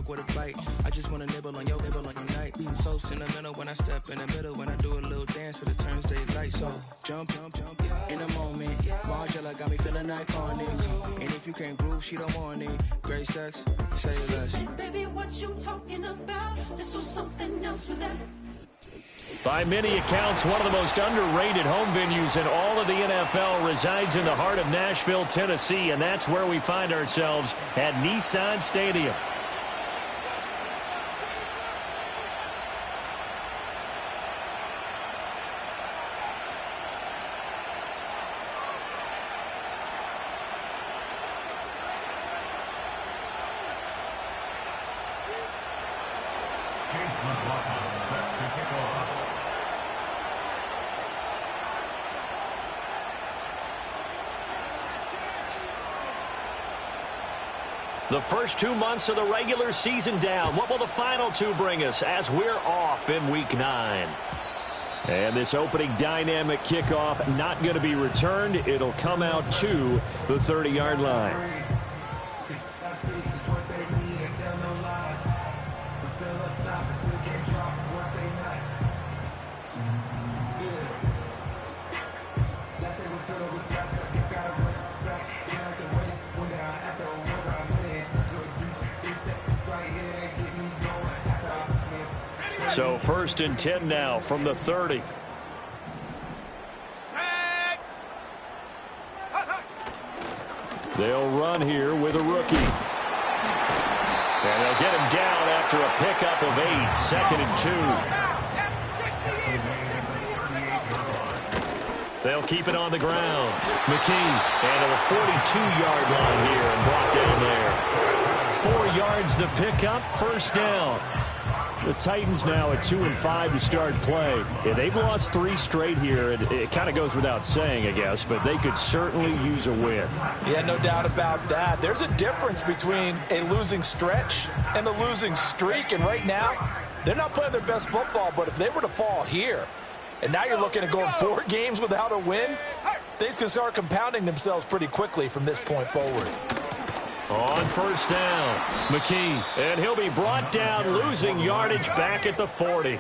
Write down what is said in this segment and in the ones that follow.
dog with a bite. I just wanna nibble on your night. So sentimental when I step in the middle. When I do a little dance to the turns daylight. So jump in the moment. Margella got me feeling iconic. And if you can't groove, she don't want it. Great sex, say less. Baby, what you talking about? This was something else with that. By many accounts, one of the most underrated home venues in all of the NFL resides in the heart of Nashville, Tennessee, and that's where we find ourselves at Nissan Stadium. The first 2 months of the regular season down. What will the final two bring us as we're off in Week 9? And this opening dynamic kickoff not going to be returned. It'll come out to the 30-yard line. So 1st and 10 now from the 30. They'll run here with a rookie. And they'll get him down after a pickup of 8, 2nd and 2. They'll keep it on the ground. McKee and to the 42-yard line here and brought down there. 4 yards the pickup, 1st down. The Titans now at 2-5 to start play. Yeah, they've lost 3 straight here. It kind of goes without saying, I guess, but they could certainly use a win. Yeah, no doubt about that. There's a difference between a losing stretch and a losing streak, and right now, they're not playing their best football, but if they were to fall here, and now you're looking at going 4 games without a win, things can start compounding themselves pretty quickly from this point forward. On 1st down, McKee, and he'll be brought down, losing yardage back at the 40.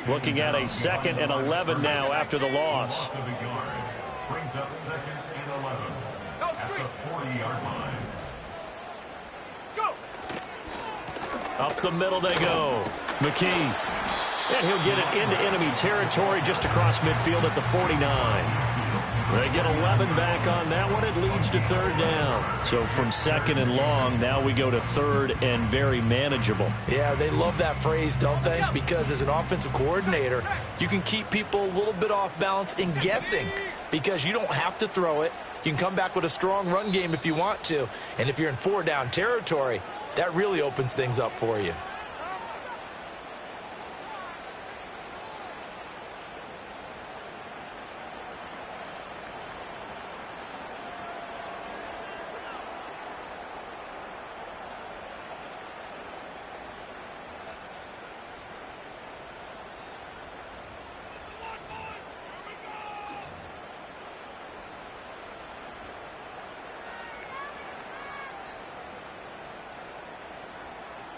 Looking at a 2nd and 11 now after the loss. Brings up 2nd and 11 at the 40-yard line. Up the middle they go. McKee, and he'll get it into enemy territory just across midfield at the 49. They get 11 back on that one. It leads to 3rd down. So from 2nd and long, now we go to 3rd and very manageable. Yeah, they love that phrase, don't they? Because as an offensive coordinator, you can keep people a little bit off balance and guessing because you don't have to throw it. You can come back with a strong run game if you want to. And if you're in 4-down territory, that really opens things up for you.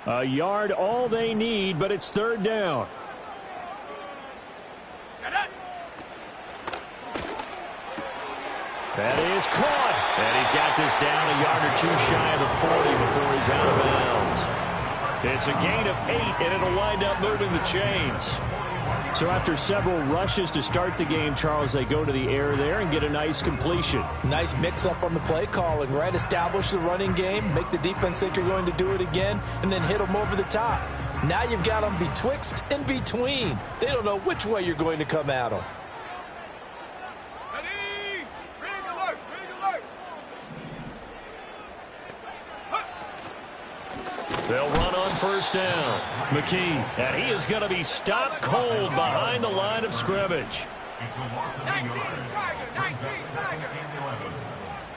A yard all they need, but it's 3rd down. That is caught. And he's got this down a yard or 2 shy of the 40 before he's out of bounds. It's a gain of 8, and it'll wind up moving the chains. So after several rushes to start the game, Charles, they go to the air there and get a nice completion. Nice mix-up on the play calling, right? Establish the running game, make the defense think you're going to do it again, and then hit them over the top. Now you've got them betwixt and between. They don't know which way you're going to come at them. They'll run on 1st down. McKee, and he is going to be stopped cold behind the line of scrimmage. 19 Tiger, 19 Tiger.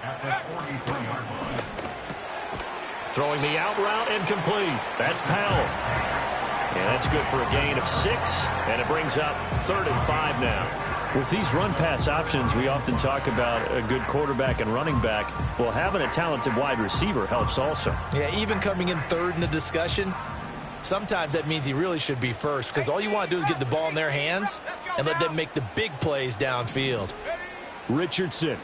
At the 43-yard line. Throwing the out route and complete. That's Powell. And that's good for a gain of 6, and it brings up 3rd and 5 now. With these run-pass options, we often talk about a good quarterback and running back. Well, having a talented wide receiver helps also. Yeah, even coming in third in the discussion, sometimes that means he really should be first, because all you want to do is get the ball in their hands and let them make the big plays downfield. Richardson.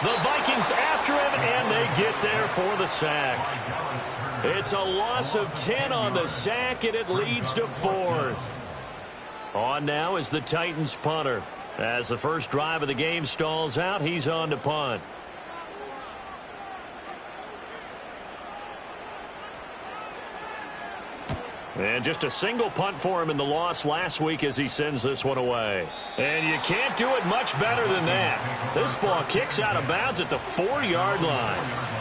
The Vikings after him, and they get there for the sack. It's a loss of 10 on the sack, and it leads to 4th. On now is the Titans punter. As the first drive of the game stalls out, he's on to punt. And just a single punt for him in the loss last week as he sends this one away. And you can't do it much better than that. This ball kicks out of bounds at the 4-yard line.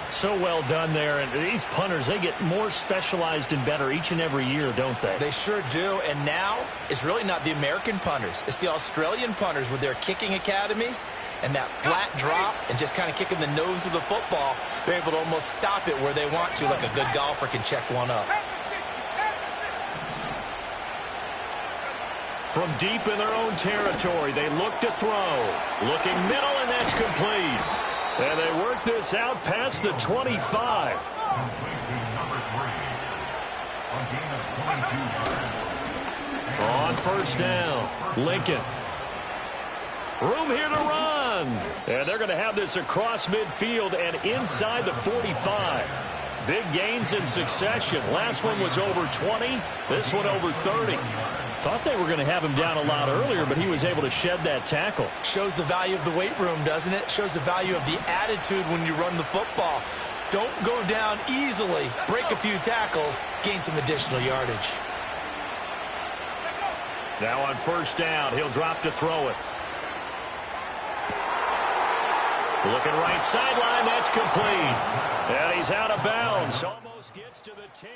So well done there. And these punters, they get more specialized and better each and every year, don't they? They sure do. And now it's really not the American punters. It's the Australian punters with their kicking academies and that flat drop and just kind of kicking the nose of the football. They're able to almost stop it where they want to, like a good golfer can check one up. From deep in their own territory, they look to throw. Looking middle, and that's complete. And they work this out past the 25. On first down, Lincoln. Room here to run. And they're going to have this across midfield and inside the 45. Big gains in succession. Last one was over 20. This one over 30. Thought they were going to have him down a lot earlier, but he was able to shed that tackle. Shows the value of the weight room, doesn't it? Shows the value of the attitude when you run the football. Don't go down easily. Break a few tackles. Gain some additional yardage. Now on first down, he'll drop to throw it. Looking right sideline, that's complete. And he's out of bounds. Almost gets to the 10.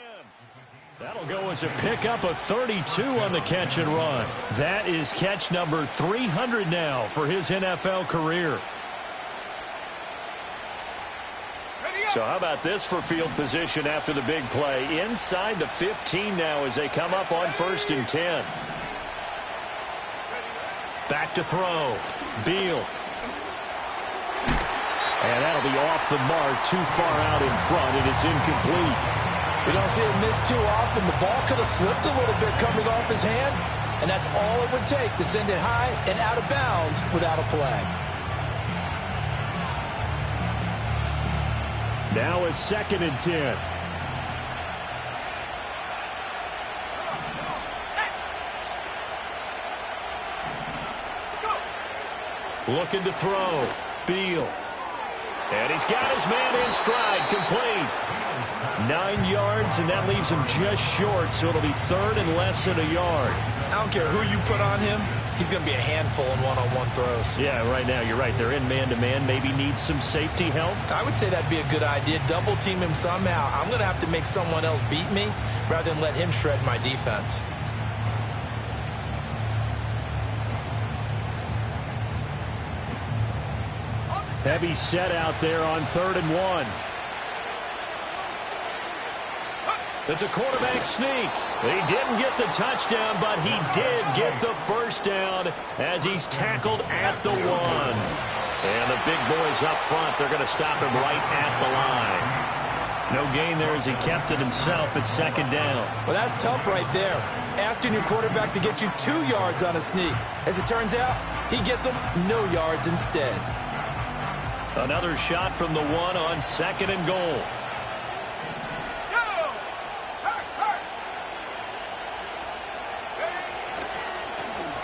That'll go as a pickup of 32 on the catch and run. That is catch number 300 now for his NFL career. So how about this for field position after the big play? Inside the 15 now as they come up on 1st and 10. Back to throw. Beal. And that'll be off the mark, too far out in front, and it's incomplete. We don't see it miss too often. The ball could have slipped a little bit coming off his hand, and that's all it would take to send it high and out of bounds without a play. Now it's 2nd and 10. Looking to throw. Beal. And he's got his man in stride, complete. 9 yards, and that leaves him just short, so it'll be 3rd and less than a yard. I don't care who you put on him. He's going to be a handful in one-on-one throws. Yeah, right now, you're right. They're in man-to-man. Maybe needs some safety help. I would say that'd be a good idea. Double team him somehow. I'm going to have to make someone else beat me rather than let him shred my defense. Heavy set out there on 3rd and 1. It's a quarterback sneak. He didn't get the touchdown, but he did get the first down as he's tackled at the 1. And the big boys up front, they're going to stop him right at the line. No gain there as he kept it himself at 2nd down. Well, that's tough right there. Asking your quarterback to get you 2 yards on a sneak. As it turns out, he gets them no yards instead. Another shot from the 1 on 2nd and goal.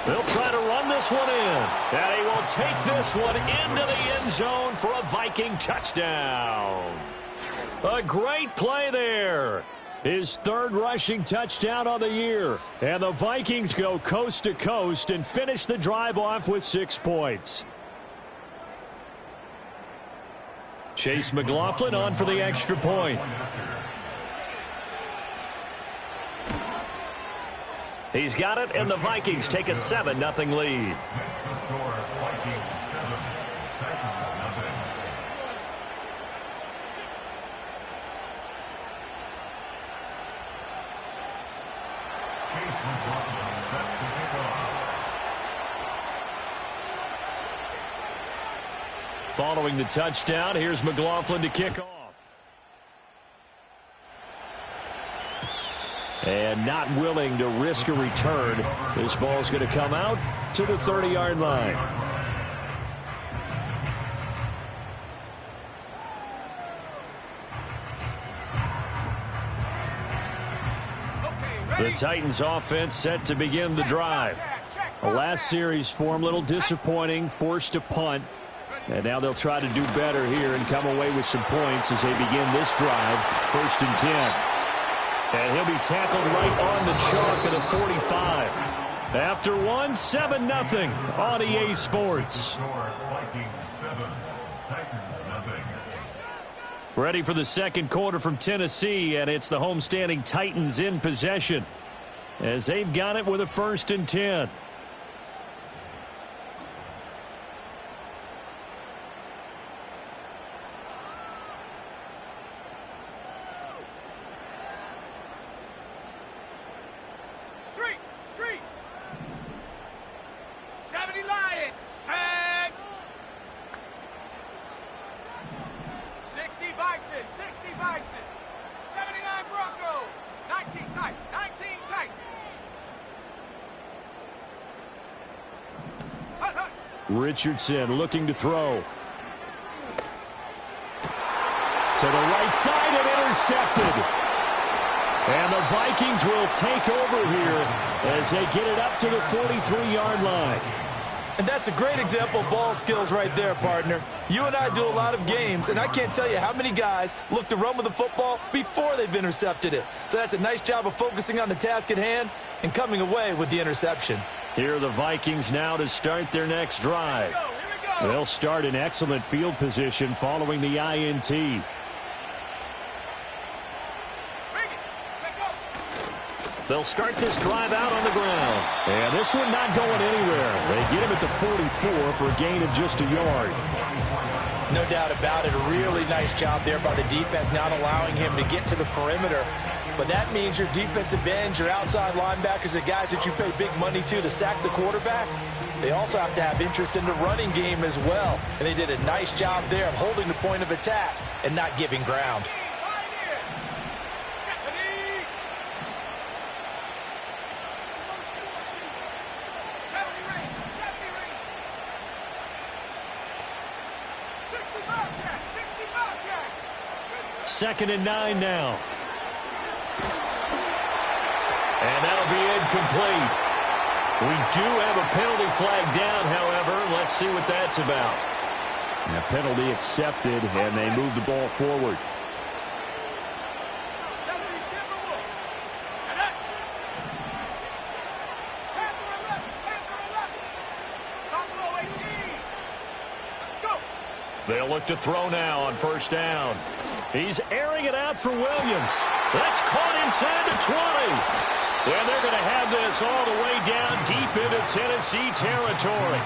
They'll try to run this one in. And he will take this one into the end zone for a Viking touchdown. A great play there. His 3rd rushing touchdown on the year. And the Vikings go coast to coast and finish the drive off with 6 points. Chase McLaughlin on for the extra point. He's got it, and the Vikings take a 7-0 lead. Following the touchdown, here's McLaughlin to kick off. And not willing to risk a return. This ball's going to come out to the 30-yard line. The Titans offense set to begin the drive. The last series form, a little disappointing, forced to punt. And now they'll try to do better here and come away with some points as they begin this drive. 1st and 10. And he'll be tackled right on the chalk at the 45. After one, 7-0 on EA Sports. Ready for the second quarter from Tennessee, and it's the homestanding Titans in possession as they've got it with a 1st and 10. Street. 70 Lions. Tag. 60 Bison. 79 Bronco. 19 tight. Richardson looking to throw. To the right side and intercepted. And the Vikings will take over here as they get it up to the 43-yard line. And that's a great example of ball skills right there, partner. You and I do a lot of games, and I can't tell you how many guys look to run with the football before they've intercepted it. So that's a nice job of focusing on the task at hand and coming away with the interception. Here are the Vikings now to start their next drive. They'll start in excellent field position following the INT. They'll start this drive out on the ground. And this one not going anywhere. They get him at the 44 for a gain of just a yard. No doubt about it. A really nice job there by the defense, not allowing him to get to the perimeter. But that means your defensive ends, your outside linebackers, the guys that you pay big money to sack the quarterback, they also have to have interest in the running game as well. And they did a nice job there of holding the point of attack and not giving ground. Second and 9 now. And that'll be incomplete. We do have a penalty flag down, however. Let's see what that's about. And a penalty accepted, and they move the ball forward. They'll look to throw now on 1st down. He's airing it out for Williams. That's caught inside the 20. And they're going to have this all the way down deep into Tennessee territory.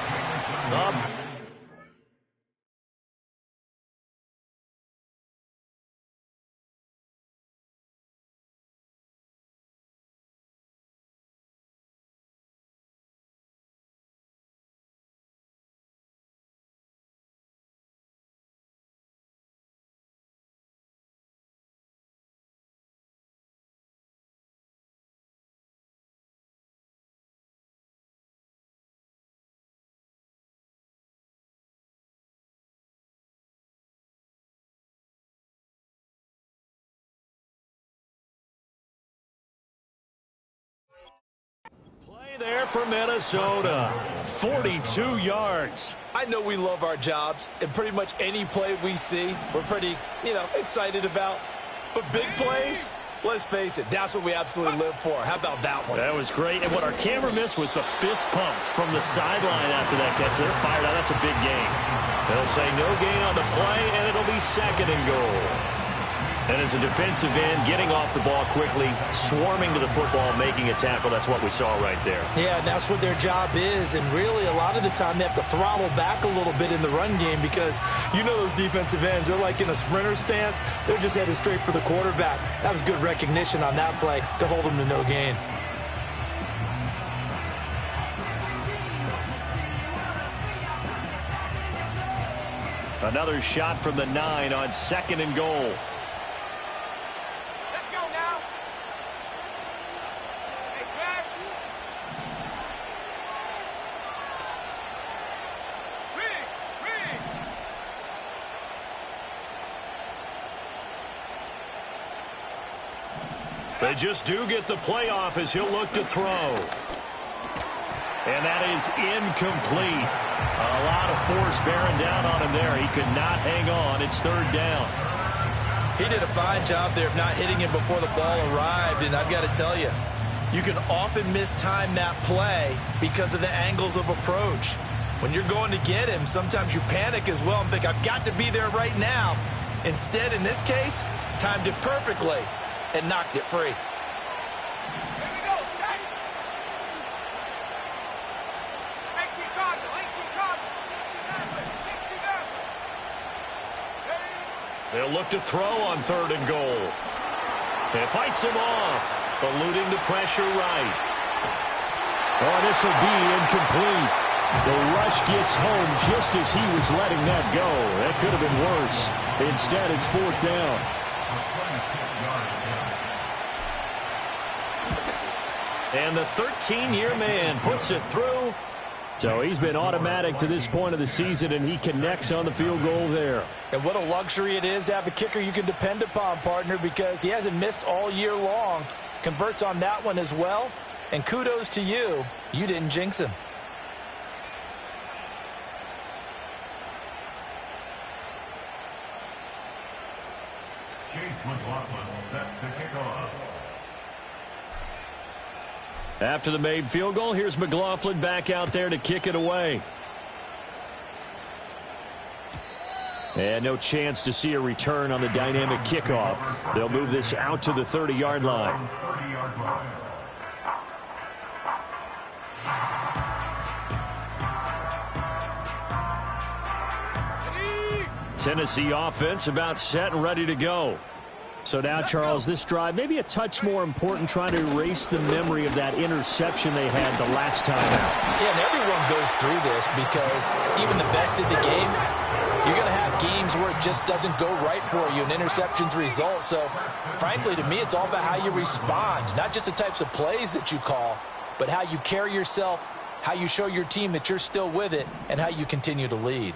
There for Minnesota. 42 yards. I know we love our jobs, and pretty much any play we see, we're pretty, excited about. But big plays, let's face it, that's what we absolutely live for. How about that one? That was great. And what our camera missed was the fist pumps from the sideline after that catch. They're fired out. That's a big gain. They'll say no gain on the play, and it'll be 2nd and goal. And as a defensive end, getting off the ball quickly, swarming to the football, making a tackle, that's what we saw right there. Yeah, and that's what their job is. And really, a lot of the time, they have to throttle back a little bit in the run game because those defensive ends, they're like in a sprinter stance. They're just headed straight for the quarterback. That was good recognition on that play to hold them to no gain. Another shot from the 9 on 2nd and goal. Let's go now. Hey, Smash. Riggs. They just do get the playoff as he'll look to throw. And that is incomplete. A lot of force bearing down on him there. He could not hang on. It's 3rd down. He did a fine job there of not hitting him before the ball arrived, and I've got to tell you, you can often mistime that play because of the angles of approach. When you're going to get him, sometimes you panic as well and think, I've got to be there right now. Instead, in this case, timed it perfectly and knocked it free. Here we go, set. 18 Cardinal, 60 Maverick. They'll look to throw on 3rd and goal. It fights him off, eluding the pressure right. Oh, this will be incomplete. The rush gets home just as he was letting that go. That could have been worse. Instead, it's 4th down. And the 13-year man puts it through. So he's been automatic to this point of the season, and he connects on the field goal there. And what a luxury it is to have a kicker you can depend upon, partner, because he hasn't missed all year long. Converts on that one as well. And kudos to you. You didn't jinx him. Chase McLaughlin set to kick off. After the made field goal, here's McLaughlin back out there to kick it away. And no chance to see a return on the dynamic kickoff. They'll move this out to the 30-yard line. Tennessee offense about set and ready to go. So now, Charles, this drive maybe a touch more important, trying to erase the memory of that interception they had the last time out. Yeah, and everyone goes through this because even the best in the game, you're going to have games where it just doesn't go right for you and interceptions result. So, frankly, to me, it's all about how you respond, not just the types of plays that you call, but how you carry yourself, how you show your team that you're still with it, and how you continue to lead.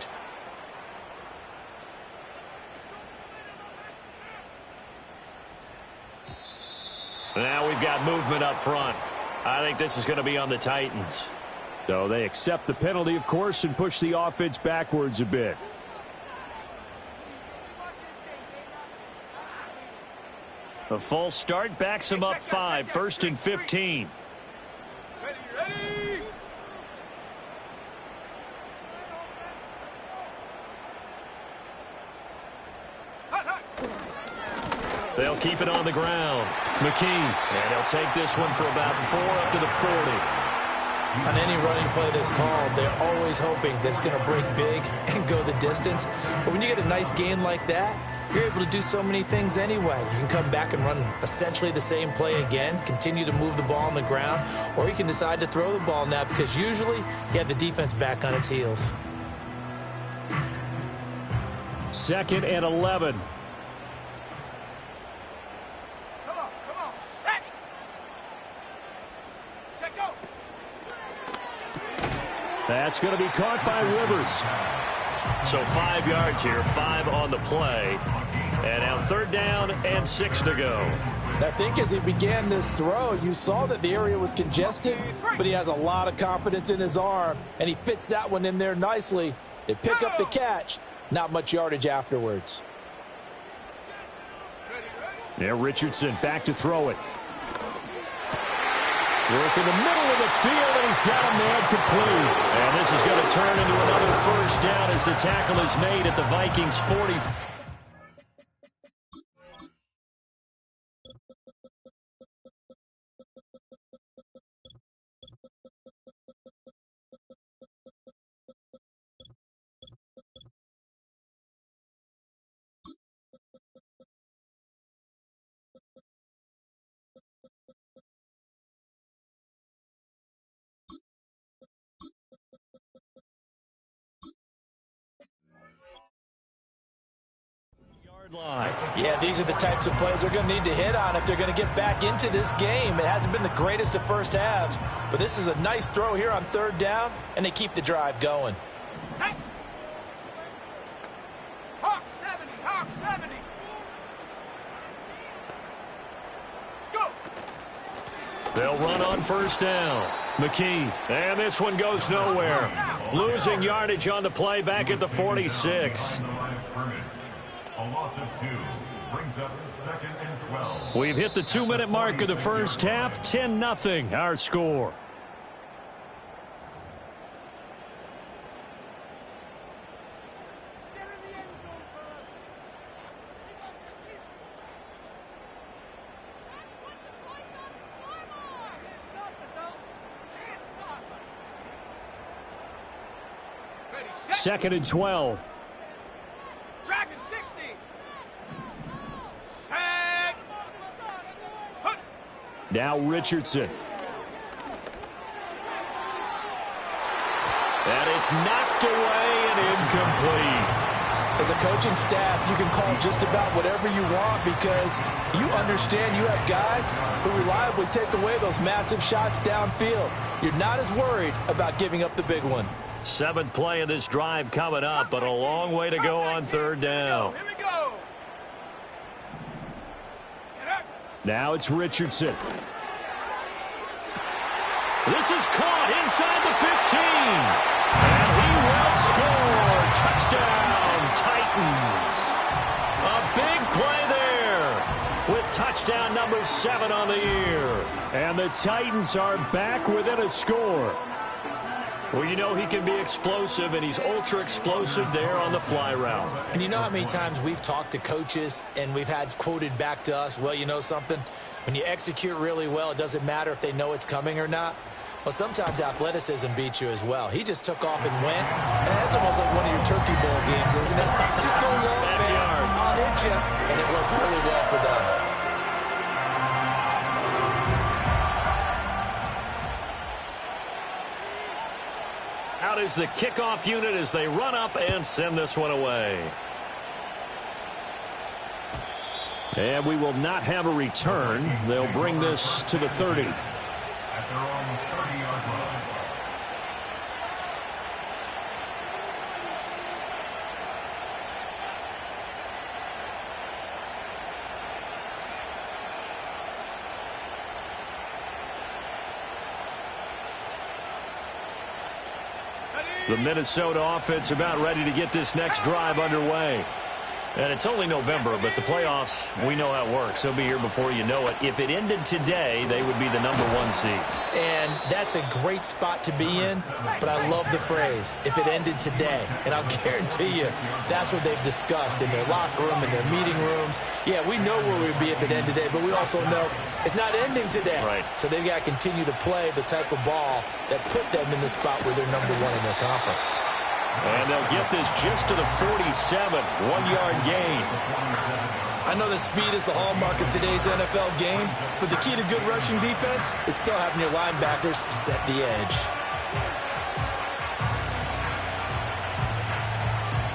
Now we've got movement up front. I think this is going to be on the Titans. So they accept the penalty, of course, and push the offense backwards a bit. A false start backs him up 5, 1st and 15. Ready. They'll keep it on the ground. McKee, and he'll take this one for about 4 up to the 40. On any running play that's called, they're always hoping that it's going to break big and go the distance. But when you get a nice gain like that, you're able to do so many things anyway. You can come back and run essentially the same play again, continue to move the ball on the ground, or you can decide to throw the ball now because usually you have the defense back on its heels. 2nd and 11. Come on, set. Check go. That's going to be caught by Rivers. So 5 yards here, 5 on the play. And now 3rd down and 6 to go. I think as he began this throw, you saw that the area was congested, but he has a lot of confidence in his arm, and he fits that one in there nicely. They pick up the catch, not much yardage afterwards. Now Richardson back to throw it. Work in the middle of the field, and he's got a man complete. And this is going to turn into another 1st down as the tackle is made at the Vikings 40. Yeah, these are the types of plays they're going to need to hit on if they're going to get back into this game. It hasn't been the greatest of first halves, but this is a nice throw here on third down, and they keep the drive going. Hawk 70, Hawk 70. Go. They'll run on first down. McKee, and this one goes nowhere. Losing yardage on the play back at the 46. A loss of 2 brings up 2nd and 12. We've hit the 2-minute mark of the first half. 10-0 our score. Second and 12. Dragon 60. Sack. Hook. Now Richardson. And it's knocked away and incomplete. As a coaching staff, you can call just about whatever you want because you understand you have guys who reliably take away those massive shots downfield. You're not as worried about giving up the big one. 7th play of this drive coming up, but a long way to go on third down. Here we go. Now it's Richardson. This is caught inside the 15. And he will score. Touchdown, Titans. A big play there with touchdown number 7 on the year. And the Titans are back within a score. Well, you know he can be explosive, and he's ultra-explosive there on the fly route. And you know how many times we've talked to coaches and we've had quoted back to us, well, you know something? When you execute really well, it doesn't matter if they know it's coming or not. Well, sometimes athleticism beats you as well. He just took off and went. And that's almost like one of your Turkey Bowl games, isn't it? Just go long, man. I'll hit you. And it worked really well for them. Out is the kickoff unit as they run up and send this one away. And we will not have a return. They'll bring this to the 30. At their own 30-yard line. The Minnesota offense about ready to get this next drive underway. And it's only November, but the playoffs, we know how it works. They'll be here before you know it. If it ended today, they would be the number 1 seed. And that's a great spot to be in, but I love the phrase, if it ended today. And I'll guarantee you, that's what they've discussed in their locker room, in their meeting rooms. Yeah, we know where we'd be if it ended today, but we also know it's not ending today. Right. So they've got to continue to play the type of ball that put them in the spot where they're number 1 in their conference. And they'll get this just to the 47, 1-yard gain. I know that speed is the hallmark of today's NFL game, but the key to good rushing defense is still having your linebackers set the edge.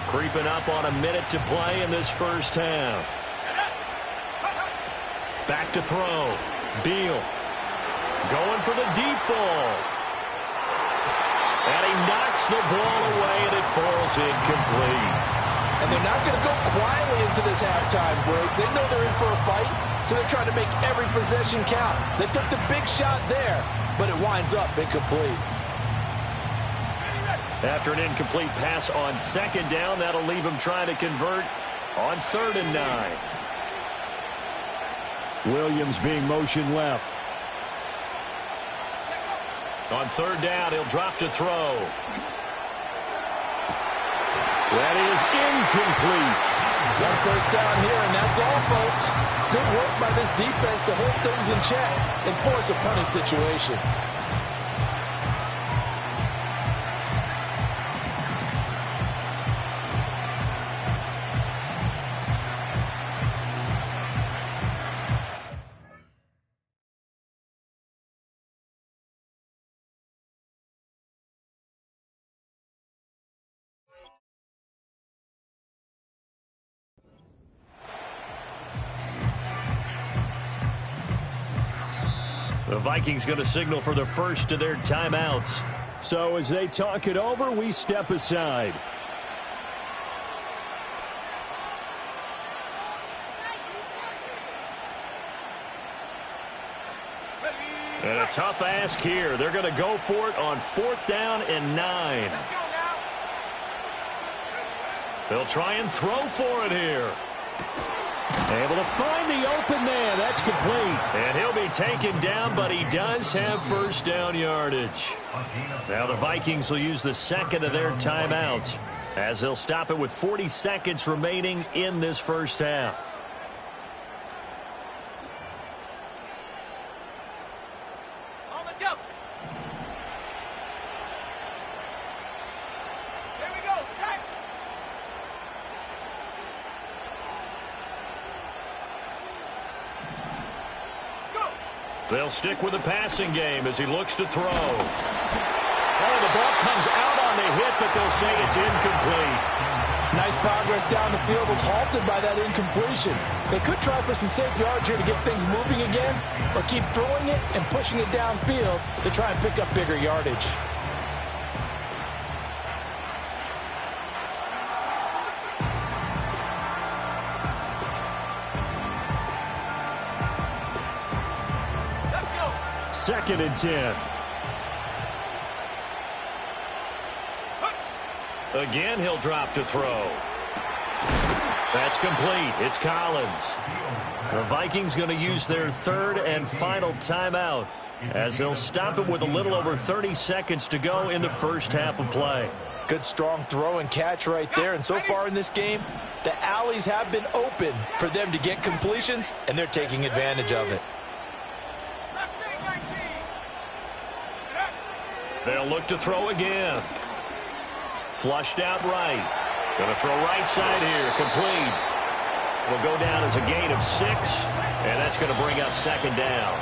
Creeping up on a minute to play in this first half. Back to throw. Beal going for the deep ball. And he knocks the ball away, and it falls incomplete. And they're not going to go quietly into this halftime break. They know they're in for a fight, so they're trying to make every possession count. They took the big shot there, but it winds up incomplete. After an incomplete pass on second down, that'll leave him trying to convert on 3rd and 9. Williams being motion left. On 3rd down, he'll drop to throw. That is incomplete. One first down here, and that's all, folks. Good work by this defense to hold things in check and force a punting situation. The Vikings going to signal for the first of their timeouts. So as they talk it over, we step aside. And a tough ask here. They're going to go for it on 4th down and 9. They'll try and throw for it here. Able to find the open man. That's complete. And he'll be taken down, but he does have first down yardage. Now the Vikings will use the second of their timeouts as they'll stop it with 40 seconds remaining in this first half. They'll stick with the passing game as he looks to throw. Oh, the ball comes out on the hit, but they'll say it's incomplete. Nice progress down the field was halted by that incompletion. They could try for some safe yards here to get things moving again, or keep throwing it and pushing it downfield to try and pick up bigger yardage. Second and 10. Again, he'll drop to throw. That's complete. It's Collins. The Vikings going to use their third and final timeout as they'll stop it with a little over 30 seconds to go in the first half of play. Good strong throw and catch right there. And so far in this game, the alleys have been open for them to get completions, and they're taking advantage of it. They'll look to throw again. Flushed out right. Going to throw right side here. Complete. Will go down as a gain of 6, and that's going to bring up second down.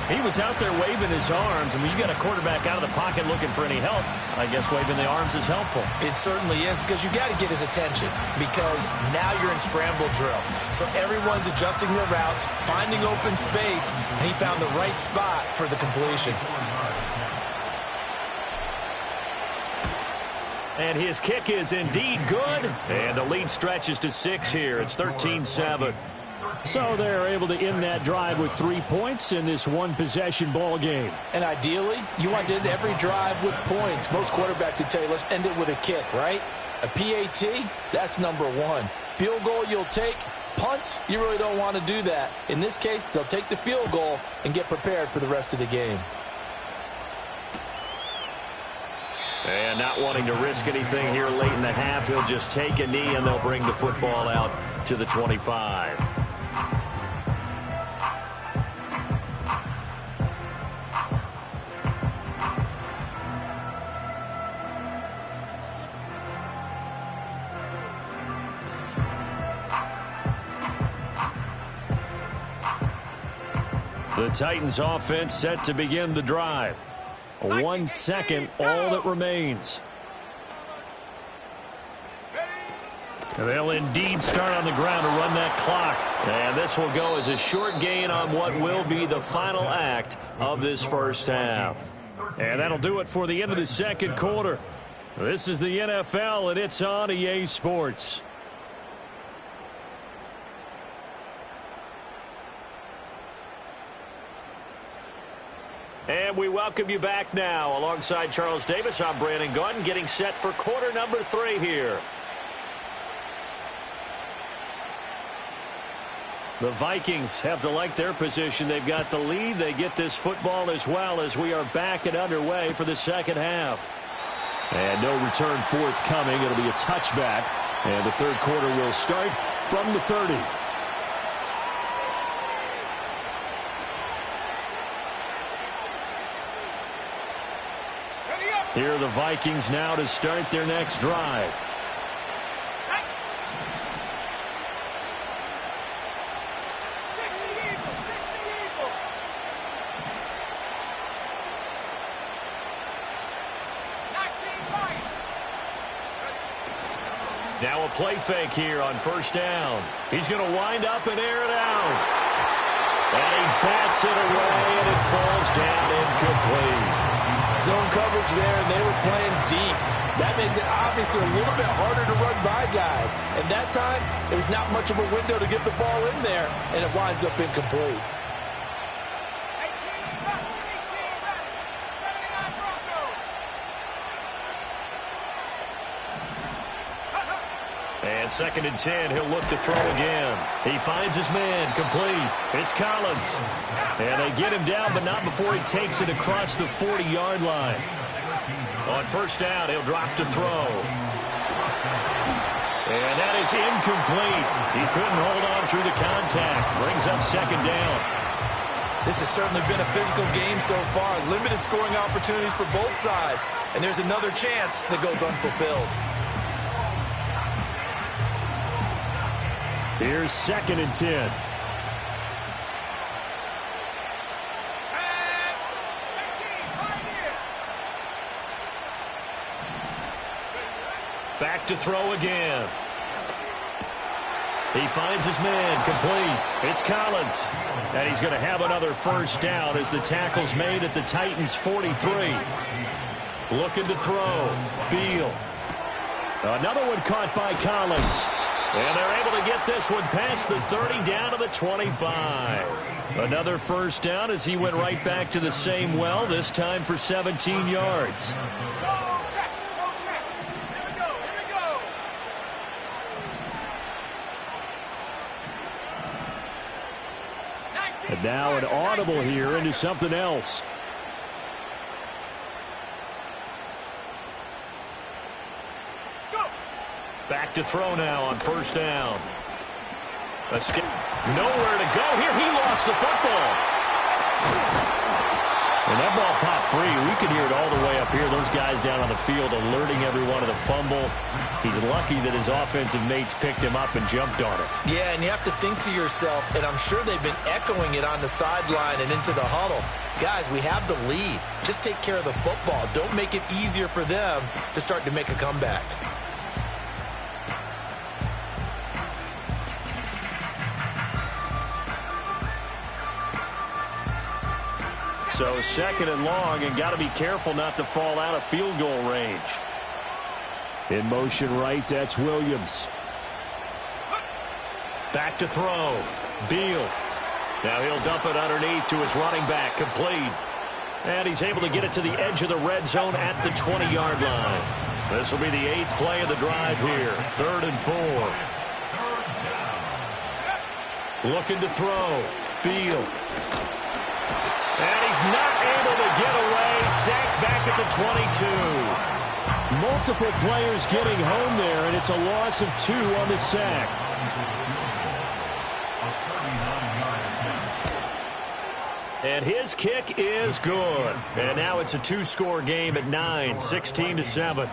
He was out there waving his arms, and when you got a quarterback out of the pocket looking for any help, I guess waving the arms is helpful. It certainly is, because you got to get his attention, because now you're in scramble drill. So everyone's adjusting their routes, finding open space, and he found the right spot for the completion. And his kick is indeed good. And the lead stretches to 6 here. It's 13-7. So they're able to end that drive with 3 points in this one-possession ball game. And ideally, you want to end every drive with points. Most quarterbacks would tell you, let's end it with a kick, right? A PAT, that's number 1. Field goal you'll take. Punts, you really don't want to do that. In this case, they'll take the field goal and get prepared for the rest of the game. And not wanting to risk anything here late in the half, he'll just take a knee, and they'll bring the football out to the 25. The Titans offense set to begin the drive. 1 second, all that remains. They'll indeed start on the ground to run that clock. And this will go as a short gain on what will be the final act of this first half. And that'll do it for the end of the second quarter. This is the NFL, and it's on EA Sports. And we welcome you back now. Alongside Charles Davis, I'm Brandon Gaudin, getting set for quarter number 3 here. The Vikings have to like their position. They've got the lead. They get this football as well as we are back and underway for the second half. And no return forthcoming. It'll be a touchback. And the third quarter will start from the 30. Here are the Vikings now to start their next drive. Now a play fake here on first down. He's going to wind up and air it out. And he bats it away, and it falls down incomplete. Zone coverage there, and they were playing deep. That makes it obviously a little bit harder to run by guys. And that time, there's not much of a window to get the ball in there, and it winds up incomplete. And 2nd and 10, he'll look to throw again. He finds his man, complete. It's Collins. And they get him down, but not before he takes it across the 40-yard line. On 1st down, he'll drop to throw. And that is incomplete. He couldn't hold on through the contact. Brings up 2nd down. This has certainly been a physical game so far. Limited scoring opportunities for both sides. And there's another chance that goes unfulfilled. Here's 2nd and 10. Back to throw again. He finds his man, complete. It's Collins. And he's going to have another 1st down as the tackle's made at the Titans' 43. Looking to throw. Beal. Another one caught by Collins. And they're able to get this one past the 30 down to the 25. Another 1st down as he went right back to the same well, this time for 17 yards. And now an audible here into something else. Back to throw now on 1st down. Nowhere to go here. He lost the football. And that ball popped free. We could hear it all the way up here. Those guys down on the field alerting everyone of the fumble. He's lucky that his offensive mates picked him up and jumped on it. Yeah, and you have to think to yourself, and I'm sure they've been echoing it on the sideline and into the huddle. Guys, we have the lead. Just take care of the football. Don't make it easier for them to start to make a comeback. So 2nd and long, and got to be careful not to fall out of field goal range. In motion right, that's Williams. Back to throw. Beal. Now he'll dump it underneath to his running back, complete. And he's able to get it to the edge of the red zone at the 20-yard line. This will be the 8th play of the drive here. 3rd and 4. Looking to throw. Beal. And he's not able to get away. Sacked back at the 22. Multiple players getting home there, and it's a loss of 2 on the sack. And his kick is good. And now it's a 2-score game at 9, 16-7.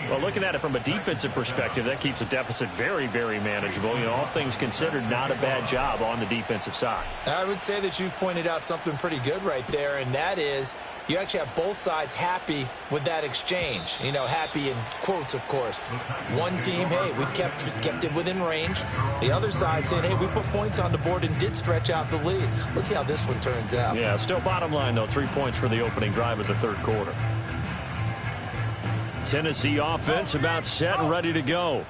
Well, looking at it from a defensive perspective, that keeps the deficit very, very manageable. You know, all things considered, not a bad job on the defensive side. I would say that you've pointed out something pretty good right there, and that is you actually have both sides happy with that exchange. You know, happy in quotes, of course. One team, hey, we've kept it within range. The other side saying, hey, we put points on the board and did stretch out the lead. Let's see how this one turns out. Yeah, still bottom line, though, 3 points for the opening drive of the 3rd quarter. Tennessee offense about set and ready to go.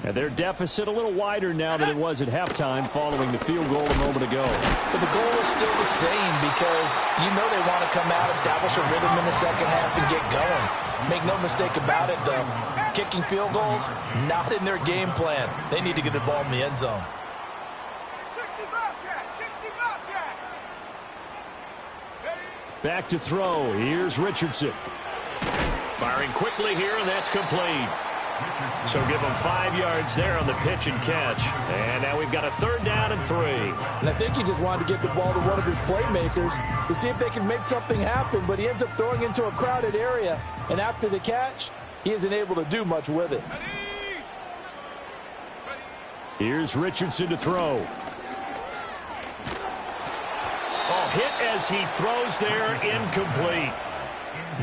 And their deficit a little wider now than it was at halftime following the field goal a moment ago. But the goal is still the same because you know they want to come out, establish a rhythm in the 2nd half, and get going. Make no mistake about it, though. Kicking field goals, not in their game plan. They need to get the ball in the end zone. 60 Bobcat, 60 Bobcat. Back to throw. Here's Richardson. Firing quickly here, and that's complete. So give them 5 yards there on the pitch and catch. And now we've got a 3rd down and 3. And I think he just wanted to get the ball to one of his playmakers to see if they can make something happen, but he ends up throwing into a crowded area. And after the catch, he isn't able to do much with it. Here's Richardson to throw. Oh, hit as he throws there, incomplete.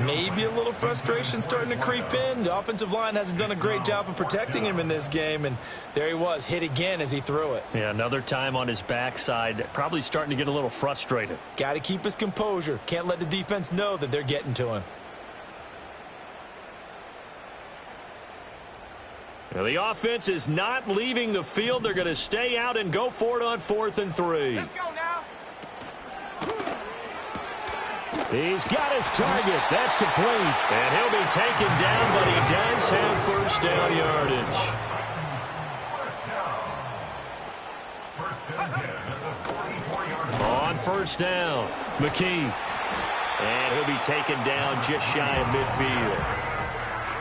Maybe a little frustration starting to creep in. The offensive line hasn't done a great job of protecting him in this game, and there he was, hit again as he threw it. Yeah, another time on his backside, probably starting to get a little frustrated. Got to keep his composure. Can't let the defense know that they're getting to him. Now, the offense is not leaving the field. They're going to stay out and go for it on 4th and 3. Let's go now. He's got his target. That's complete. And he'll be taken down, but he does have first down yardage. On first down, McKee. And he'll be taken down just shy of midfield.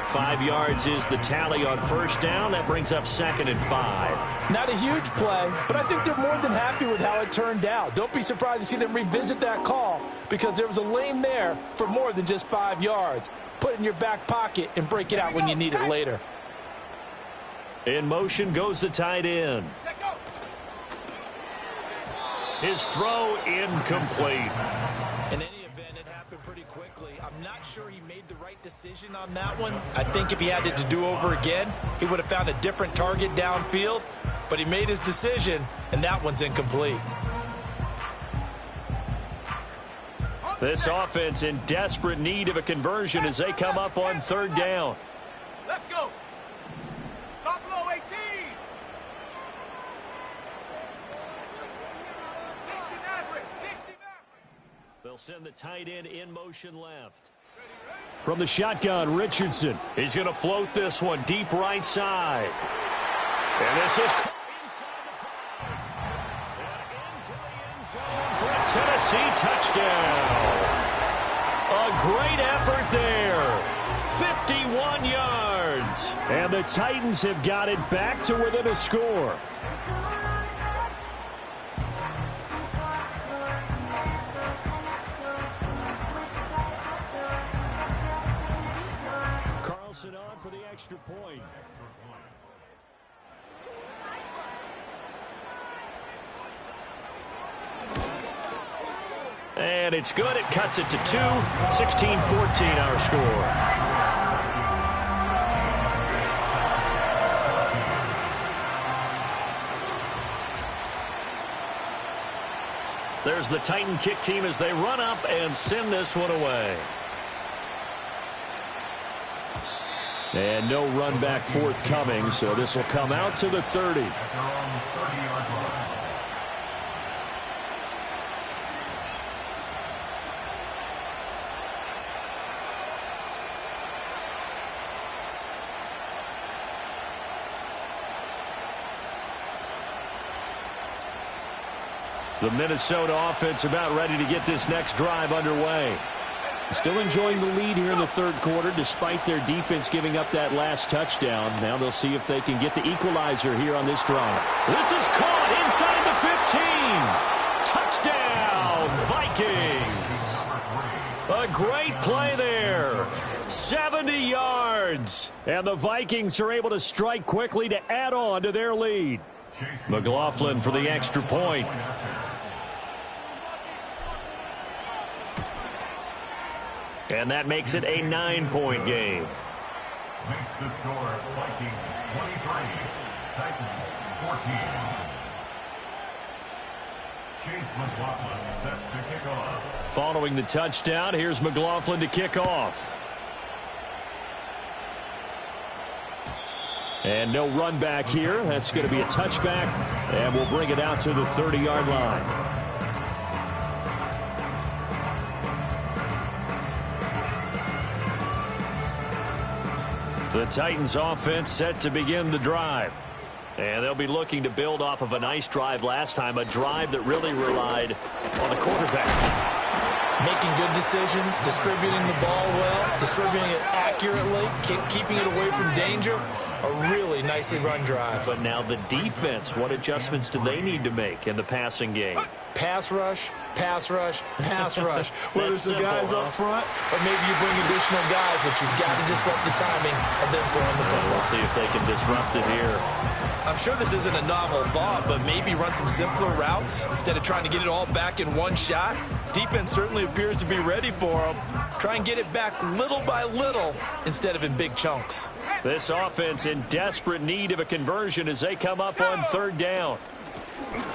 5 yards is the tally on first down. That brings up 2nd and 5. Not a huge play, but I think they're more than happy with how it turned out. Don't be surprised to see them revisit that call because there was a lane there for more than just 5 yards. Put it in your back pocket and break it out when you need it later. In motion goes the tight end. His throw incomplete. In any event, it happened pretty quickly. I'm not sure he made the right decision on that one. I think if he had it to do over again, he would have found a different target downfield. But he made his decision, and that one's incomplete. This offense in desperate need of a conversion as they come up on 3rd down. Let's go. Buffalo 18. 60 Maverick. 60 Maverick. They'll send the tight end in motion left. From the shotgun, Richardson. He's going to float this one deep right side. And this is inside the 5. And into the end zone for a Tennessee touchdown. A great effort there. 51 yards. And the Titans have got it back to within a score. Carlson on for the extra point. And it's good. It cuts it to 2. 16-14 our score. There's the Titan kick team as they run up and send this one away. And no run back forthcoming, so this will come out to the 30. The Minnesota offense about ready to get this next drive underway. Still enjoying the lead here in the 3rd quarter despite their defense giving up that last touchdown. Now they'll see if they can get the equalizer here on this drive. This is caught inside the 15. Touchdown, Vikings. A great play there. 70 yards. And the Vikings are able to strike quickly to add on to their lead. McLaughlin for the extra point. And that makes it a 9-point game. Makes the score Vikings 23, Titans 14. Chase McLaughlin set to kick off. Following the touchdown, here's McLaughlin to kick off. And no run back here. That's going to be a touchback. And we'll bring it out to the 30-yard line. The Titans offense set to begin the drive. And they'll be looking to build off of a nice drive last time, a drive that really relied on the quarterback. Making good decisions, distributing the ball well, distributing it accurately, keeping it away from danger. A really nicely run drive. But now the defense, what adjustments do they need to make in the passing game? Pass rush, pass rush, pass rush. Whether it's the guys up front or maybe you bring additional guys, but you've got to disrupt the timing of them throwing the football. We'll see if they can disrupt it here. I'm sure this isn't a novel thought, but maybe run some simpler routes instead of trying to get it all back in one shot. Defense certainly appears to be ready for them. Try and get it back little by little instead of in big chunks. This offense in desperate need of a conversion as they come up on third down.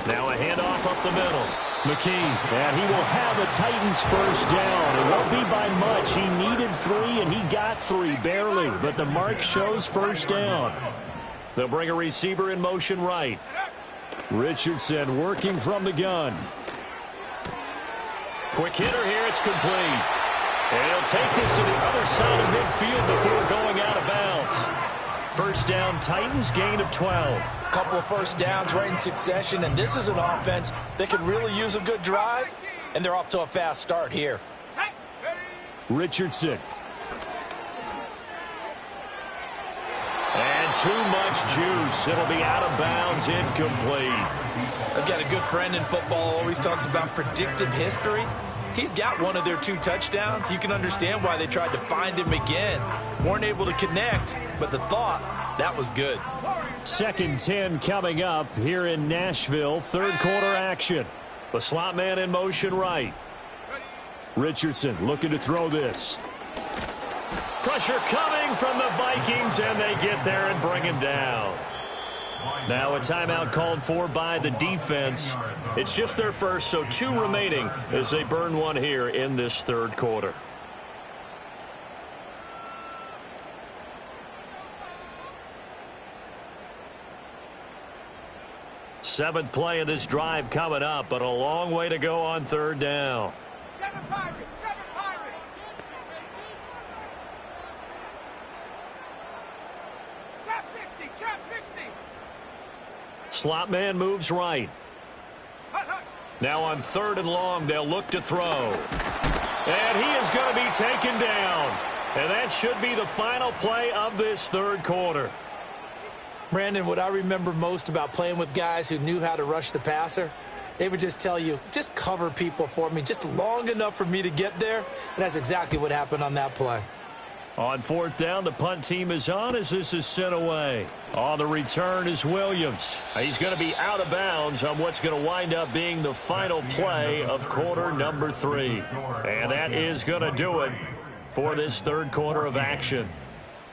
Now a handoff up the middle. McKee, and he will have the Titans first down. It won't be by much. He needed 3, and he got 3, barely. But the mark shows first down. They'll bring a receiver in motion right. Richardson working from the gun. Quick hitter here. It's complete. And he'll take this to the other side of midfield before going out of bounds. First down, Titans, gain of 12. Couple of first downs right in succession, and this is an offense that could really use a good drive, and they're off to a fast start here. Richardson. And too much juice. It'll be out of bounds, incomplete. I've got a good friend in football, always talks about predictive history. He's got one of their 2 touchdowns. You can understand why they tried to find him again. Weren't able to connect, but the thought, that was good. 2nd and 10 coming up here in Nashville. Third quarter action. The slot man in motion right. Richardson looking to throw this. Pressure coming from the Vikings, and they get there and bring him down. Now a timeout called for by the defense. It's just their first, so 2 remaining as they burn one here in this third quarter. Seventh play of this drive coming up, but a long way to go on third down. 7 Pirates, 7 Pirates. Trap 60, trap 60. Slot man moves right. Now on third and long, they'll look to throw. And he is going to be taken down. And that should be the final play of this third quarter. Brandon, what I remember most about playing with guys who knew how to rush the passer, they would just tell you, just cover people for me, just long enough for me to get there. And that's exactly what happened on that play. On fourth down, the punt team is on as this is sent away. On the return is Williams. He's going to be out of bounds on what's going to wind up being the final play of quarter number 3. And that is going to do it for this third quarter of action.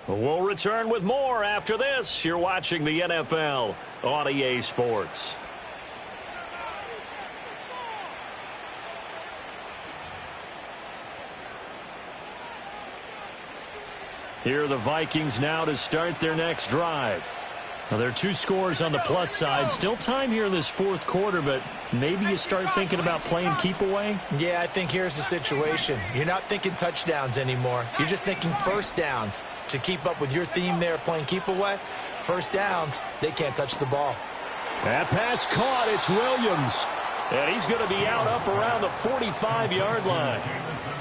We'll return with more after this. You're watching the NFL on EA Sports. Here are the Vikings now to start their next drive. Now, there are 2 scores on the plus side. Still time here in this fourth quarter, but maybe you start thinking about playing keep away? Yeah, I think here's the situation. You're not thinking touchdowns anymore. You're just thinking first downs. To keep up with your theme there, playing keep away, first downs, they can't touch the ball. That pass caught. It's Williams. And he's going to be out up around the 45-yard line.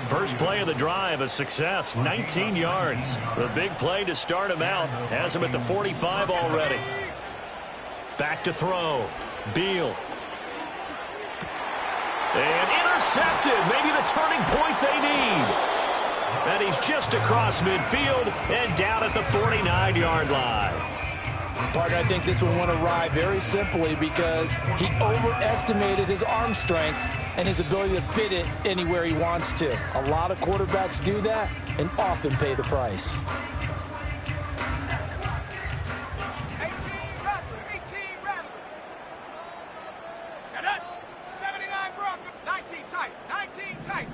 First play of the drive, a success, 19 yards. The big play to start him out has him at the 45 already. Back to throw. Beal. And intercepted. Maybe the turning point they need. And he's just across midfield and down at the 49-yard line. Partner, I think this one went awry very simply because he overestimated his arm strength and his ability to fit it anywhere he wants to. A lot of quarterbacks do that and often pay the price. 18 Rattler. Shut up. 79 Bronco. 19 tight. 19 tight.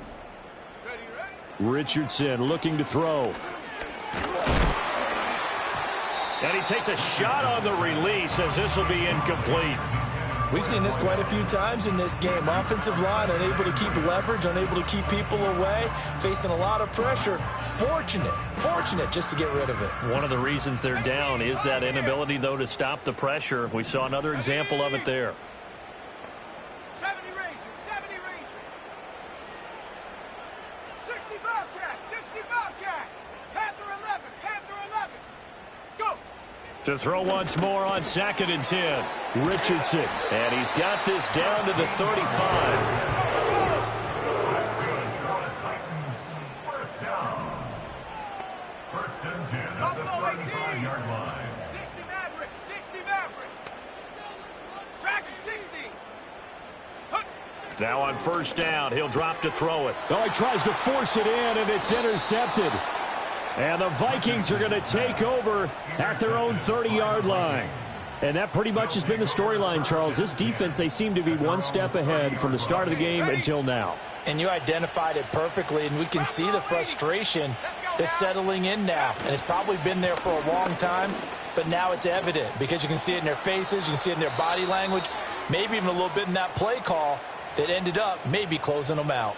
Ready? Richardson looking to throw. And he takes a shot on the release as this will be incomplete. We've seen this quite a few times in this game. Offensive line unable to keep leverage, unable to keep people away, facing a lot of pressure. Fortunate just to get rid of it. One of the reasons they're down is that inability, though, to stop the pressure. We saw another example of it there. 70 Ranger. 60 Bobcat. 60 Bobcat. Panther 11. Panther 11. Go. To throw once more on 2nd and 10. Richardson. And he's got this down to the 35. First down. First and 10 at the 35-yard line. 60 Maverick. 60 Maverick. Now on first down, he'll drop to throw it. Oh, he tries to force it in, and it's intercepted. And the Vikings are going to take over at their own 30-yard line. And that pretty much has been the storyline, Charles. This defense, they seem to be one step ahead from the start of the game until now. And you identified it perfectly, and we can see the frustration that's settling in now. And it's probably been there for a long time, but now it's evident because you can see it in their faces, you can see it in their body language, maybe even a little bit in that play call that ended up maybe closing them out.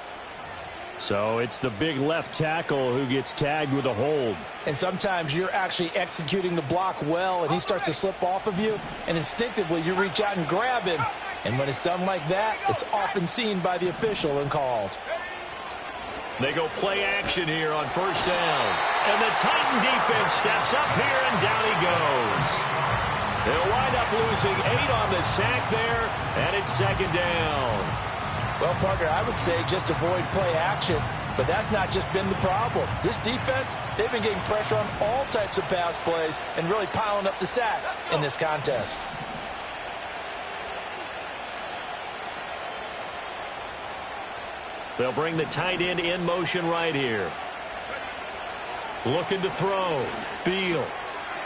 So it's the big left tackle who gets tagged with a hold. And sometimes you're actually executing the block well, and he starts to slip off of you, and instinctively you reach out and grab him. And when it's done like that, it's often seen by the official and called. They go play action here on first down. And the Titan defense steps up here, and down he goes. They'll wind up losing 8 on the sack there, and it's second down. Well, Parker, I would say just avoid play action, but that's not just been the problem. This defense, they've been getting pressure on all types of pass plays and really piling up the sacks in this contest. They'll bring the tight end in motion right here. Looking to throw. Beal.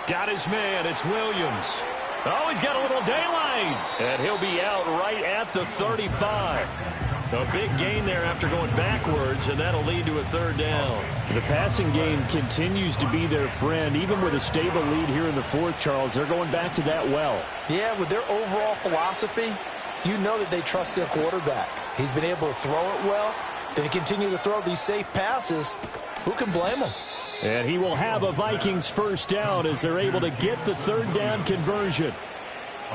Got his man. It's Williams. Oh, he's got a little daylight. And he'll be out right at the 35. A big gain there after going backwards, and that'll lead to a third down. The passing game continues to be their friend. Even with a stable lead here in the fourth, Charles, they're going back to that well. Yeah, with their overall philosophy, you know that they trust their quarterback. He's been able to throw it well. They continue to throw these safe passes. Who can blame them? And he will have a Vikings first down as they're able to get the third down conversion.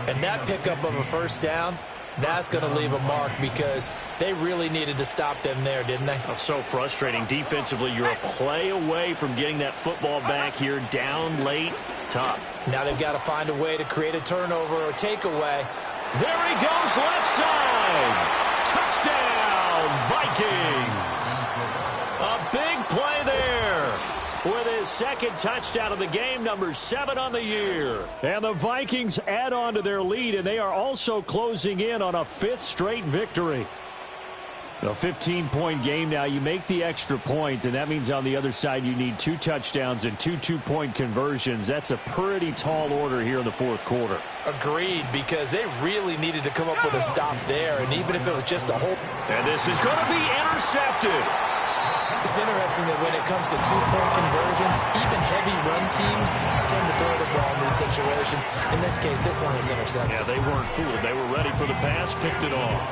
And that pickup of a first down, that's going to leave a mark because they really needed to stop them there, didn't they? Oh, so frustrating. Defensively, you're a play away from getting that football back here down late. Tough. Now they've got to find a way to create a turnover or takeaway. There he goes, left side. Touchdown, Vikings. A big play there. With his second touchdown of the game, number 7 on the year. And the Vikings add on to their lead, and they are also closing in on a 5th straight victory. A 15-point game now. You make the extra point, and that means on the other side you need 2 touchdowns and 2 two-point conversions. That's a pretty tall order here in the fourth quarter. Agreed, because they really needed to come up with a stop there, and even if it was just a hold. And this is going to be intercepted. It's interesting that when it comes to two-point conversions, even heavy run teams tend to throw the ball in these situations. In this case, this one was intercepted. Yeah, they weren't fooled. They were ready for the pass, picked it off.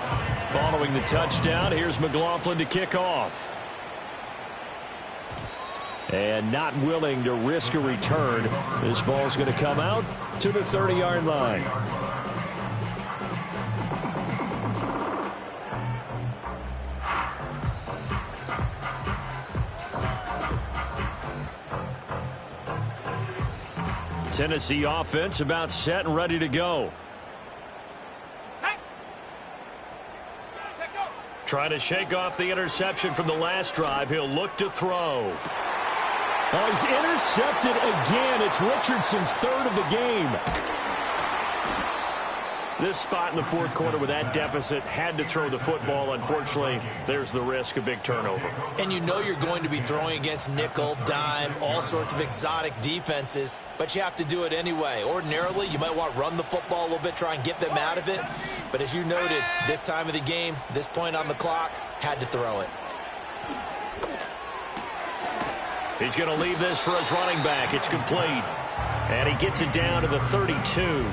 Following the touchdown, here's McLaughlin to kick off. And not willing to risk a return. This ball's going to come out to the 30-yard line. Tennessee offense about set and ready to go. Trying to shake off the interception from the last drive. He'll look to throw. Oh, he's intercepted again. It's Richardson's 3rd of the game. This spot in the fourth quarter with that deficit, had to throw the football. Unfortunately, there's the risk of big turnover. And you know you're going to be throwing against nickel, dime, all sorts of exotic defenses, but you have to do it anyway. Ordinarily, you might want to run the football a little bit, try and get them out of it. But as you noted, this time of the game, this point on the clock, had to throw it. He's going to leave this for his running back. It's complete. And he gets it down to the 32.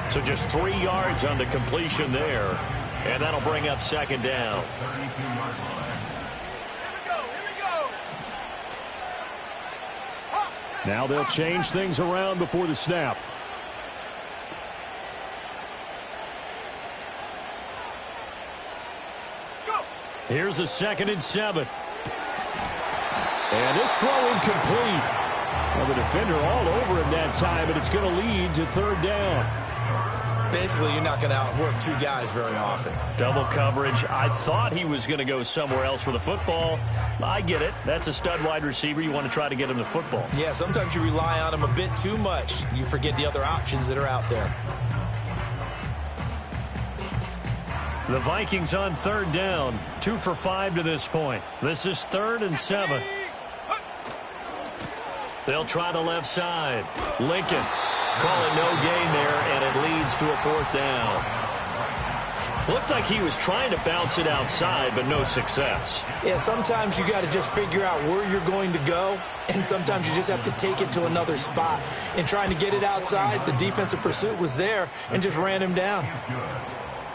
So just 3 yards on the completion there. And that'll bring up second down. Now they'll change things around before the snap. Here's a 2nd and 7. And this throw incomplete. Well, the defender all over him that time, and it's going to lead to 3rd down. Basically, you're not going to outwork 2 guys very often. Double coverage. I thought he was going to go somewhere else for the football. I get it. That's a stud wide receiver. You want to try to get him the football. Yeah, sometimes you rely on him a bit too much. You forget the other options that are out there. The Vikings on third down, 2 for 5 to this point. This is 3rd and 7. They'll try the left side. Lincoln calling no gain there, and it leads to a 4th down. Looked like he was trying to bounce it outside, but no success. Yeah, sometimes you got to just figure out where you're going to go, and sometimes you just have to take it to another spot. In trying to get it outside, the defensive pursuit was there and just ran him down.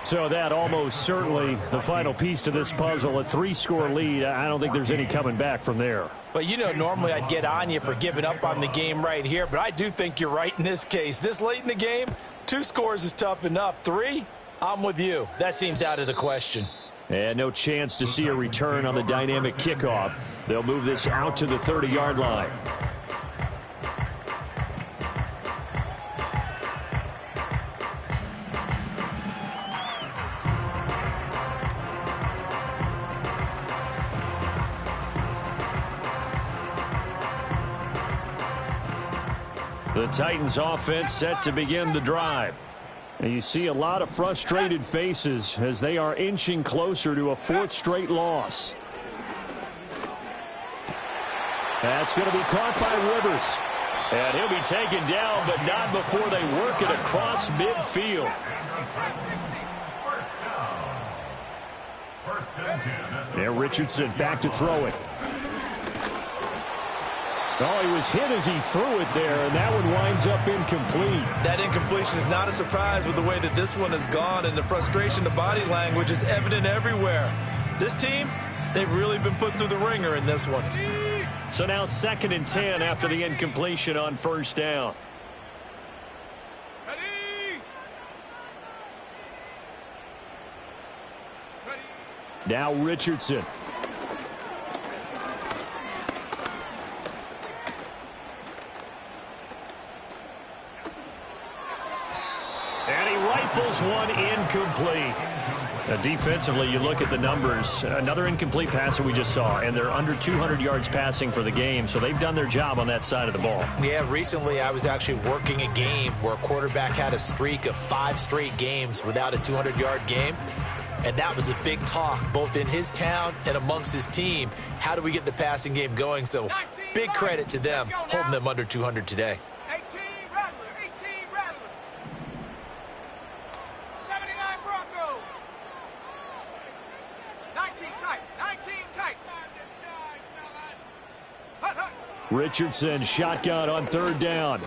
So that almost certainly the final piece to this puzzle, a 3-score lead. I don't think there's any coming back from there. But, you know, normally I'd get on you for giving up on the game right here, but I do think you're right in this case. This late in the game, 2 scores is tough enough. 3, I'm with you. That seems out of the question. And no chance to see a return on the dynamic kickoff. They'll move this out to the 30-yard line. The Titans offense set to begin the drive. And you see a lot of frustrated faces as they are inching closer to a 4th straight loss. That's going to be caught by Rivers. And he'll be taken down, but not before they work it across midfield. There, Richardson back to throw it. Oh, he was hit as he threw it there, and that one winds up incomplete. That incompletion is not a surprise with the way that this one has gone, and the frustration, the body language is evident everywhere. This team, they've really been put through the ringer in this one. So now 2nd and 10 after the incompletion on 1st down. Now Richardson. And he rifles one incomplete. Now defensively, you look at the numbers. Another incomplete pass that we just saw, and they're under 200 yards passing for the game, so they've done their job on that side of the ball. Yeah, recently I was actually working a game where a quarterback had a streak of 5 straight games without a 200-yard game. And that was a big talk, both in his town and amongst his team. How do we get the passing game going? So big credit to them, holding them under 200 today. 18 Rattler, 18 Rattler. 79 Bronco. 19 tight, 19 tight. Hut, hut. Richardson shotgun on 3rd down.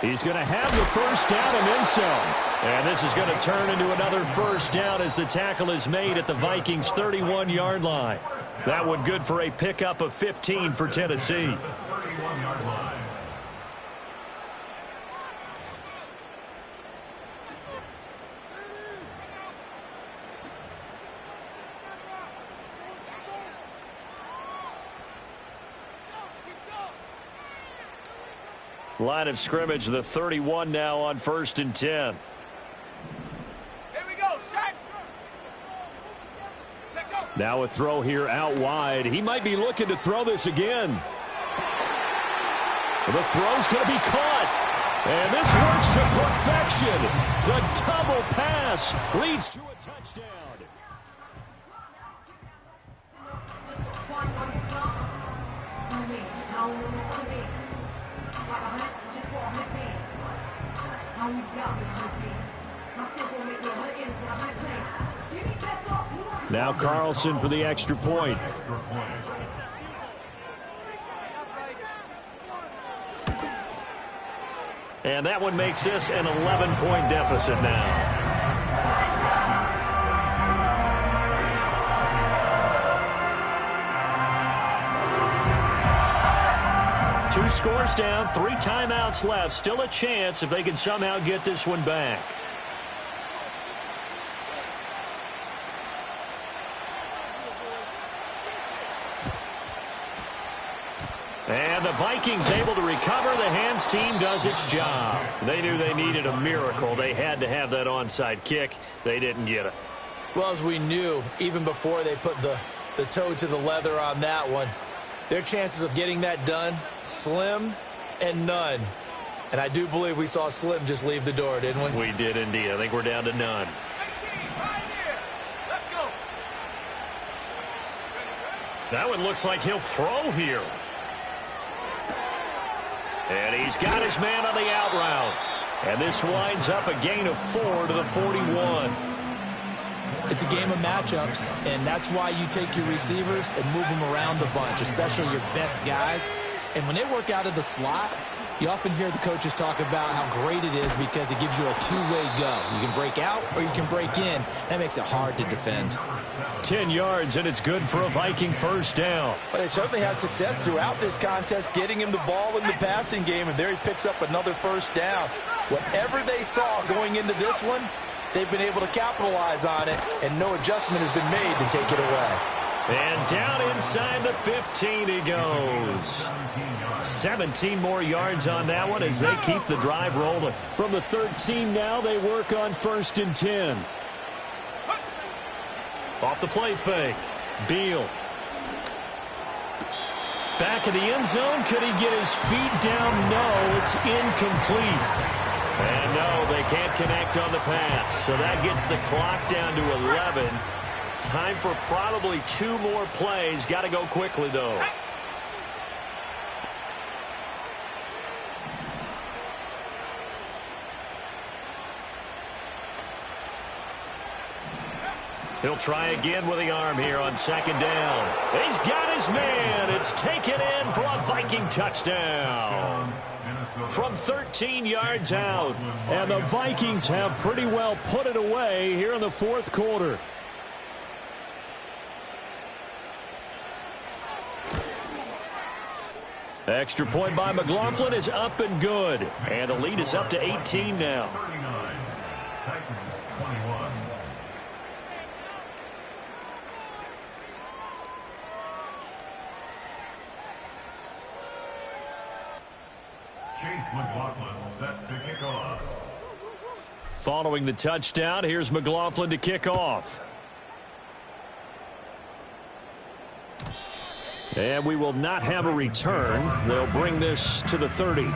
He's going to have the 1st down and then some. And this is going to turn into another 1st down as the tackle is made at the Vikings' 31-yard line. That one good for a pickup of 15 for Tennessee. Line of scrimmage, the 31 now on 1st and 10. Here we go, set. Now a throw here out wide. He might be looking to throw this again. The throw's going to be caught. And this works to perfection. The double pass leads to a touchdown. Now Carlson for the extra point. And that one makes this an 11-point deficit now. Two scores down, 3 timeouts left. Still a chance if they can somehow get this one back. And the Vikings able to recover. The hands team does its job. They knew they needed a miracle. They had to have that onside kick. They didn't get it. Well, as we knew, even before they put the toe to the leather on that one, their chances of getting that done, slim and none. And I do believe we saw Slim just leave the door, didn't we? We did indeed. I think we're down to none. 18, right here. That one looks like he'll throw here. And he's got his man on the out route. And this winds up a gain of 4 to the 41. It's a game of matchups, and that's why you take your receivers and move them around a bunch, especially your best guys. And when they work out of the slot, you often hear the coaches talk about how great it is because it gives you a two-way go. You can break out or you can break in. That makes it hard to defend. 10 yards, and it's good for a Viking first down. But they certainly had success throughout this contest getting him the ball in the passing game, and there he picks up another first down. Whatever they saw going into this one, they've been able to capitalize on it, and no adjustment has been made to take it away. And down inside the 15 he goes. 17 more yards on that one as they keep the drive rolling. From the 13 now, they work on 1st and 10. Off the play fake. Beal. Back in the end zone. Could he get his feet down? No, it's incomplete. And no, they can't connect on the pass. So that gets the clock down to 11. Time for probably 2 more plays. Got to go quickly, though. He'll try again with the arm here on 2nd down. He's got his man. It's taken in for a Viking touchdown. From 13 yards out. And the Vikings have pretty well put it away here in the 4th quarter. Extra point by McLaughlin is up and good. And the lead is up to 18 now. 39. Titans 21. Chase McLaughlin set to kick off. Following the touchdown, here's McLaughlin to kick off. And we will not have a return. They'll bring this to the 30.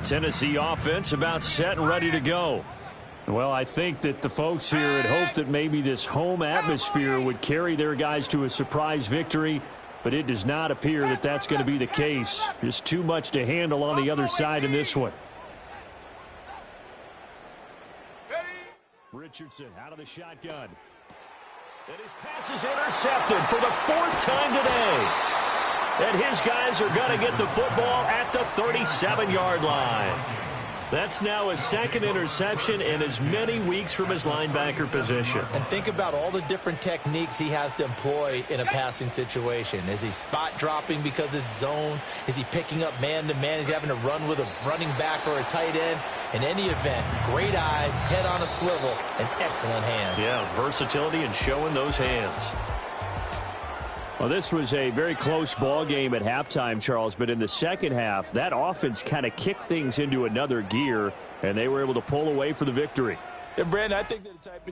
Tennessee offense about set and ready to go. Well, I think that the folks here had hoped that maybe this home atmosphere would carry their guys to a surprise victory, but it does not appear that that's going to be the case. Just too much to handle on the other side in this one. Richardson out of the shotgun. And his pass is intercepted for the 4th time today. And his guys are going to get the football at the 37-yard line. That's now his 2nd interception in as many weeks from his linebacker position. And think about all the different techniques he has to employ in a passing situation. Is he spot dropping because it's zone? Is he picking up man-to-man? Is he having to run with a running back or a tight end? In any event, great eyes, head on a swivel, and excellent hands. Yeah, versatility and showing those hands. Well, this was a very close ball game at halftime, Charles, but in the second half, that offense kind of kicked things into another gear, and they were able to pull away for the victory. Yeah, Brandon, I think that the type of